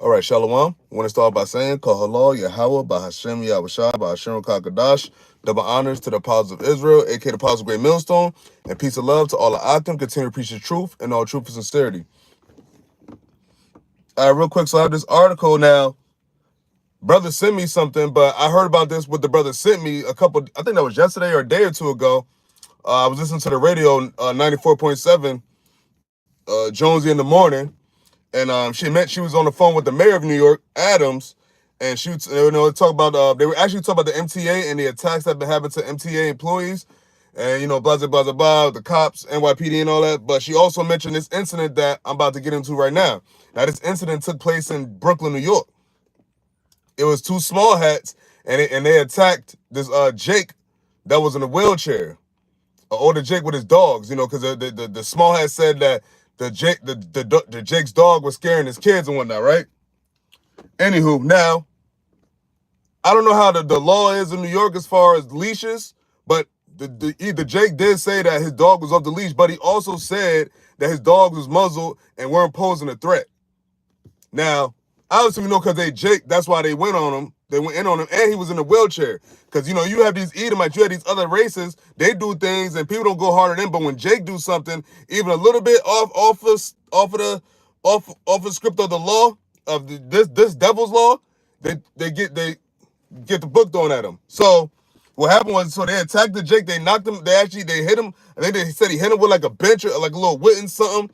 All right, Shalom. I want to start by saying, Call halal, YAHAWAH, BAHASHAM, YAHWASHI, BAHASHAM, KAKADASH. Double honors to the apostles of Israel, aka the apostles of Great Millstone, and peace and love to all the Akim. Continue to preach the truth and all truth and sincerity. Real quick, so I have this article now. Brother sent me something, but I heard about this with the brother sent me I think that was yesterday or a day or two ago. I was listening to the radio, 94.7, Jonesy in the morning. And she was on the phone with the mayor of New York, Adams, and talk about they were actually talking about the MTA and the attacks that have been happening to MTA employees, and blah blah blah blah, the cops, NYPD, and all that. But she also mentioned this incident that I'm about to get into right now. Now, this incident took place in Brooklyn, New York. It was two small hats, and they attacked this Jake that was in a wheelchair, an older Jake with his dogs. Because the small hat said that the Jake's dog was scaring his kids and whatnot, right? Anywho, now I don't know how the law is in New York as far as leashes, but the Jake did say that his dog was off the leash, but he also said that his dog was muzzled and weren't posing a threat. Now, obviously, we know because Jake, that's why they went on him. They went in on him, and he was in a wheelchair. Because, you have these Edomites, you have these other races, they do things, and people don't go harder than them. But when Jake do something, even a little bit off the script of the law, of this devil's law, they get the book thrown at him. So what happened was, so they attacked the Jake, they knocked him, they hit him. I think they said he hit him with like a bench or like a little wooden something.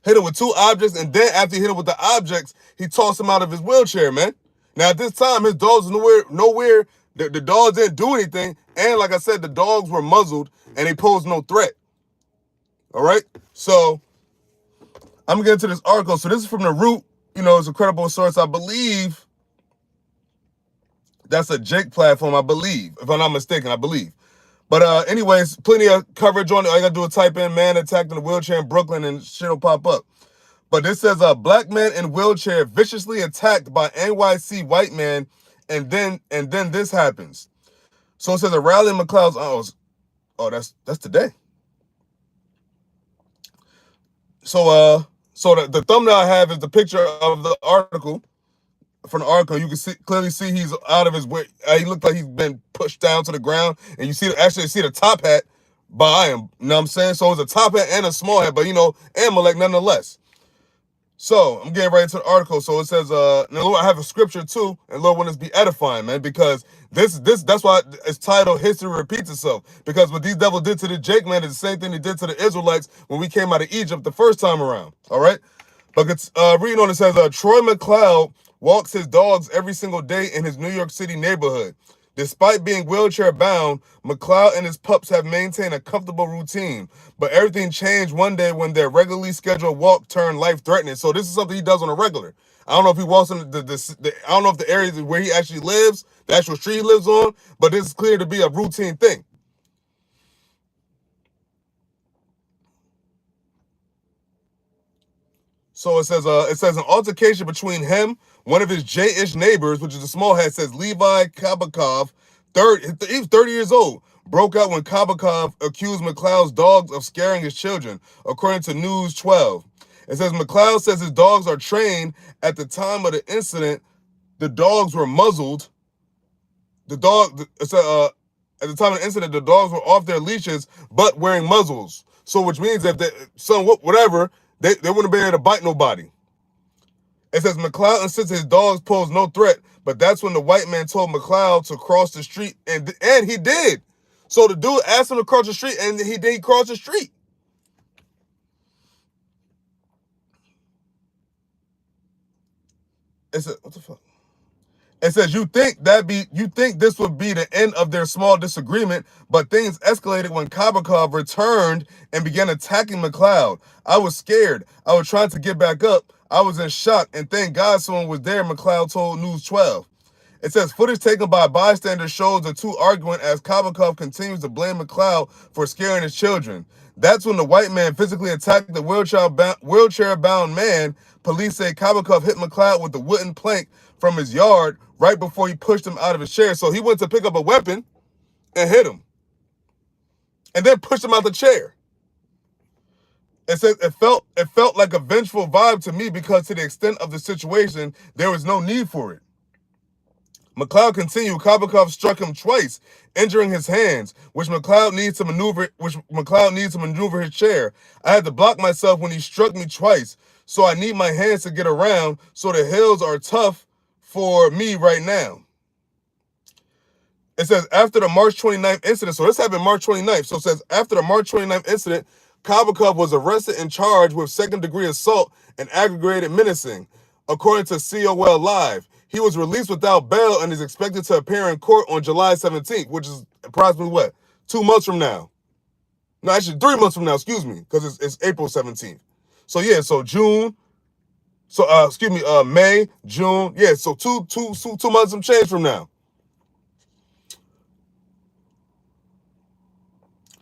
Hit him with two objects, and then after he hit him with the objects, he tossed him out of his wheelchair, man. Now, at this time, his dogs was nowhere. The dogs didn't do anything, and like I said, the dogs were muzzled, and they posed no threat. All right? So, I'm going to get into this article. So, this is from The Root. It's a credible source. I believe that's a Jake platform, I believe. If I'm not mistaken, I believe. But anyways, plenty of coverage on it. All you got to do is type in man attacked in a wheelchair in Brooklyn and shit will pop up. But this says a black man in wheelchair viciously attacked by NYC white man, and then this happens. So it says a rally in McLeod's. That's today. So the thumbnail I have is the picture of the article. From the article, you can clearly see he's out of his way. He looked like he's been pushed down to the ground, and you see the top hat by him. You know what I'm saying? So it's a top hat and a small hat, but Amalek nonetheless. So I'm getting right into the article. So it says, now Lord, I have a scripture too, and Lord, want us to be edifying, man, because that's why it's titled "History Repeats Itself." Because what these devils did to the Jake man is the same thing they did to the Israelites when we came out of Egypt the first time around. All right, but it's reading on it says, Troy McLeod walks his dogs every single day in his New York City neighborhood. Despite being wheelchair bound, McLeod and his pups have maintained a comfortable routine. But everything changed one day when their regularly scheduled walk turned life-threatening. So this is something he does on a regular. I don't know if he walks in I don't know if the area where he actually lives, the actual street he lives on, but this is clear to be a routine thing. So it says an altercation between him, one of his J-ish neighbors, which is a small hat, says Levi Kabakov, he was 30 years old, broke out when Kabakov accused McLeod's dogs of scaring his children, according to News 12. It says McLeod says his dogs are trained. At the time of the incident, the dogs were muzzled. At the time of the incident, the dogs were off their leashes, but wearing muzzles. So which means that they wouldn't be able to bite nobody. It says McLeod insists his dogs pose no threat, but that's when the white man told McLeod to cross the street, and he did. So the dude asked him to cross the street, and he crossed the street. It said, what the fuck? It says you think this would be the end of their small disagreement, but things escalated when Kabakov returned and began attacking McLeod. I was scared. I was trying to get back up. I was in shock, and thank God someone was there, McLeod told News 12. It says footage taken by bystanders shows the two arguing as Kabakov continues to blame McLeod for scaring his children. That's when the white man physically attacked the wheelchair-bound man. Police say Kabakov hit McLeod with the wooden plank from his yard right before he pushed him out of his chair. So he went to pick up a weapon and hit him, and then pushed him out the chair. It says it felt like a vengeful vibe to me because to the extent of the situation, there was no need for it. McLeod continued. Kabakov struck him twice, injuring his hands, which McLeod needs to maneuver his chair. I had to block myself when he struck me twice, so I need my hands to get around, so the hills are tough for me right now. It says after the March 29th incident, so this happened March 29th, so it says after the March 29th incident, Kabakov was arrested and charged with second-degree assault and aggravated menacing, according to COL Live. He was released without bail and is expected to appear in court on July 17th, which is approximately what? 2 months from now. No, actually 3 months from now, excuse me, because it's April 17th. So yeah, so June, May, June, yeah, so two months and change from now.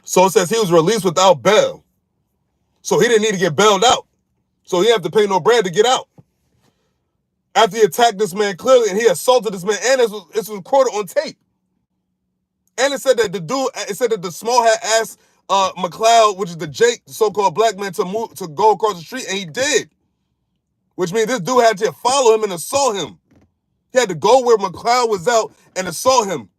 So it says he was released without bail. So he didn't need to get bailed out. So he didn't have to pay no bread to get out. After he attacked this man clearly and he assaulted this man, and it was recorded on tape. And it said that the small hat asked McLeod, which is the Jake, the so-called black man, to go across the street, and he did. Which means this dude had to follow him and assault him. He had to go where McLeod was out and assault him.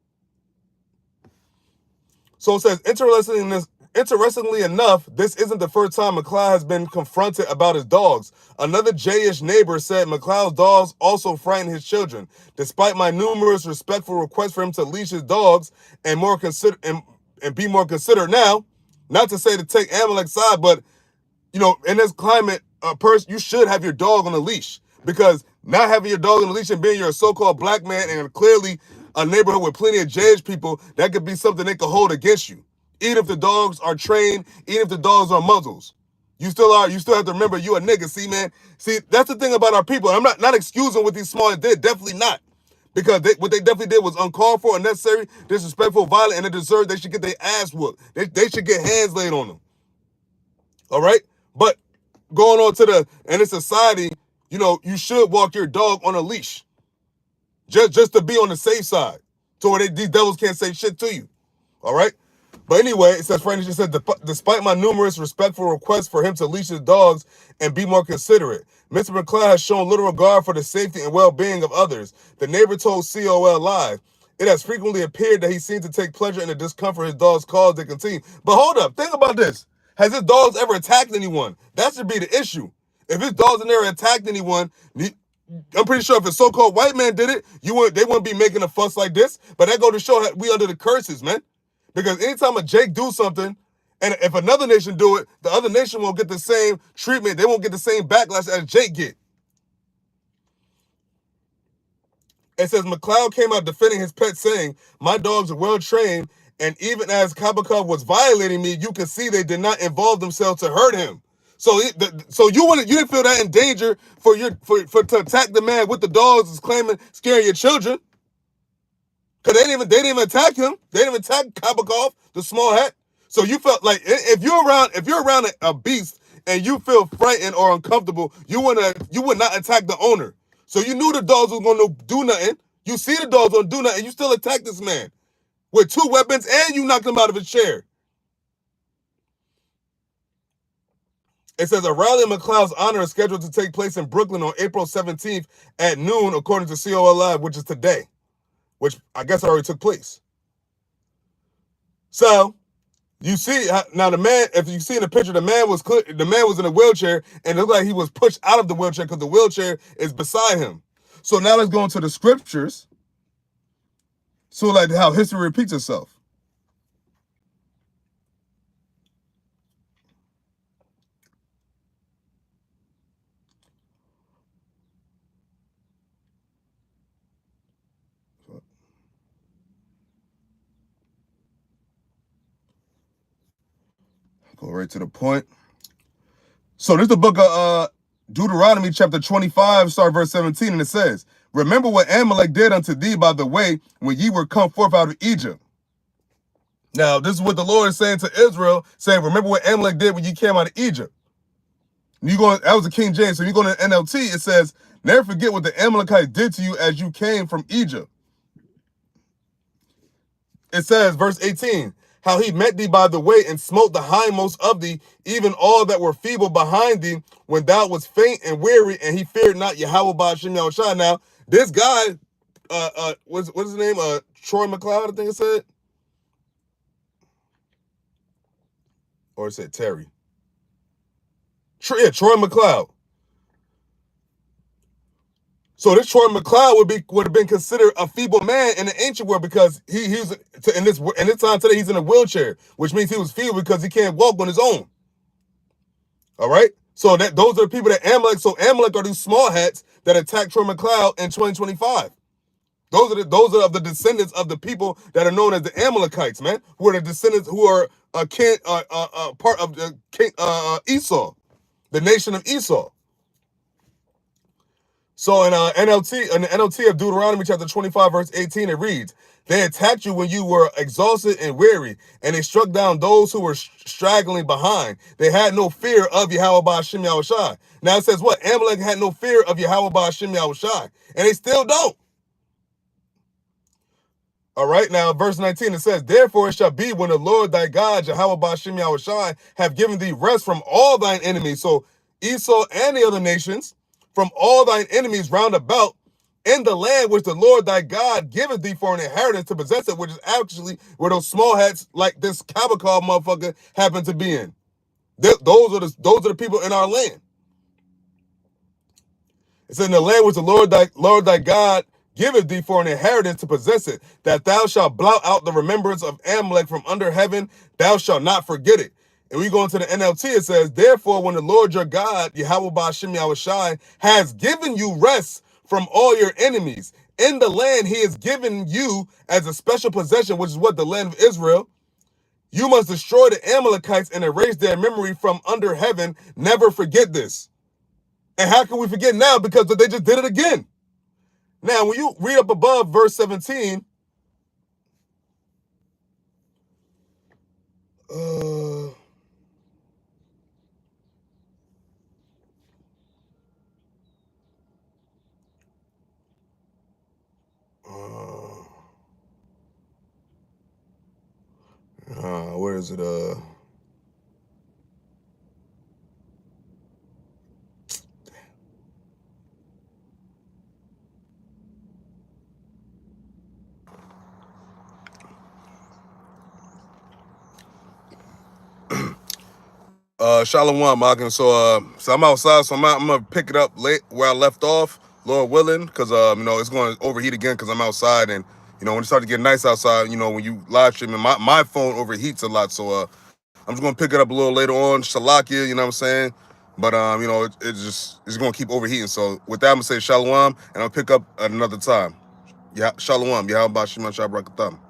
So it says, interestingly enough, this isn't the first time McLeod has been confronted about his dogs. Another J-ish neighbor said McLeod's dogs also frighten his children. Despite my numerous respectful requests for him to leash his dogs and be more considerate. Now, not to say to take Amalek's side, but you know, in this climate, you should have your dog on a leash, because not having your dog on a leash and being you're a so-called black man and clearly a neighborhood with plenty of J-ish people, that could be something they could hold against you. Even if the dogs are trained, even if the dogs are muzzles, you still have to remember you a nigga. See, man. See, that's the thing about our people. I'm not excusing what these small did. Definitely not. Because what they definitely did was uncalled for, unnecessary, disrespectful, violent, and they should get their ass whooped. They should get hands laid on them. All right? But going on in a society, you know, you should walk your dog on a leash. Just to be on the safe side. So where these devils can't say shit to you. All right? But anyway, it says, Frank just said, despite my numerous respectful requests for him to leash his dogs and be more considerate, Mr. McLeod has shown little regard for the safety and well-being of others. The neighbor told COL Live, it has frequently appeared that he seemed to take pleasure in the discomfort his dogs caused to continue. But hold up, think about this. Has his dogs ever attacked anyone? That should be the issue. If his dogs have never attacked anyone, I'm pretty sure if a so-called white man did it, they wouldn't be making a fuss like this. But that goes to show that we under the curses, man. Because anytime a Jake do something, and if another nation do it, the other nation won't get the same treatment. They won't get the same backlash as Jake get. It says McLeod came out defending his pet, saying, my dogs are well trained, and even as Kabakov was violating me, you can see they did not involve themselves to hurt him. So you didn't feel that in danger to attack the man with the dogs is claiming scaring your children. Because they didn't even attack him. They didn't even attack Kabakov, the small hat. So you felt like if you're around a beast and you feel frightened or uncomfortable, you would not attack the owner. So you knew the dogs was going to do nothing. You see the dogs don't do nothing. You still attack this man with 2 weapons and you knocked him out of his chair. It says a rally in McLeod's honor is scheduled to take place in Brooklyn on April 17th at noon, according to COL Live, which is today. Which I guess already took place. So you see now the man. If you see in the picture, the man was in a wheelchair, and it looked like he was pushed out of the wheelchair because the wheelchair is beside him. So now let's go into the scriptures. So like how history repeats itself. Go right to the point. So this is the book of Deuteronomy chapter 25, start verse 17, and it says, remember what Amalek did unto thee by the way when ye were come forth out of Egypt. Now, this is what the Lord is saying to Israel, saying, remember what Amalek did when you came out of Egypt. That was the King James. So you go to NLT, it says, never forget what the Amalekites did to you as you came from Egypt. It says, verse 18, how he met thee by the way and smote the hindmost of thee, even all that were feeble behind thee, when thou was faint and weary, and he feared not Yahweh BAHASHAM YAHAWASHI. Now, this guy, what's his name? Troy McLeod, I think it said. Or it said Terry. Yeah, Troy McLeod. So this Troy McLeod would have been considered a feeble man in the ancient world, because he's in this time today he's in a wheelchair, which means he was feeble because he can't walk on his own. All right. So those are the people that Amalek. So Amalek are these small hats that attacked Troy McLeod in 2025. Those are of the descendants of the people that are known as the Amalekites, man, who are the descendants who are part of the Esau, the nation of Esau. So in the NLT of Deuteronomy chapter 25 verse 18, it reads, "They attacked you when you were exhausted and weary, and they struck down those who were straggling behind. They had no fear of Yahweh BAHASHAM YAHAWASHI." Now it says what? Amalek had no fear of Yahweh BAHASHAM YAHAWASHI, and they still don't. All right, now verse 19, it says, "Therefore it shall be when the Lord thy God, Yahweh BAHASHAM YAHAWASHI, have given thee rest from all thine enemies." So Esau and the other nations, from all thine enemies round about, in the land which the Lord thy God giveth thee for an inheritance to possess it, which is actually where those small hats like this Kabakal motherfucker happen to be in. Those are the people in our land. It's in the land which the Lord thy God giveth thee for an inheritance to possess it, that thou shalt blot out the remembrance of Amalek from under heaven, thou shalt not forget it. And we go into the NLT, it says, "Therefore, when the Lord your God, Yahweh BAHASHAM YAHAWASHI, has given you rest from all your enemies in the land he has given you as a special possession," which is what, the land of Israel, "you must destroy the Amalekites and erase their memory from under heaven. Never forget this." And how can we forget now? Because they just did it again. Now, when you read up above verse 17, where is it? Shalom, Malcolm. So I'm outside, so I'm gonna pick it up late where I left off, Lord willing, because it's going to overheat again because I'm outside, and when it starts to get nice outside, when you live streaming, my phone overheats a lot, so I'm just gonna pick it up a little later on, Shalakia, you know what I'm saying? But it's gonna keep overheating. So with that, I'm gonna say Shalom, and I'll pick up at another time. Yeah, Shalom, Yahweh BAHASHAM YAHAWASHI.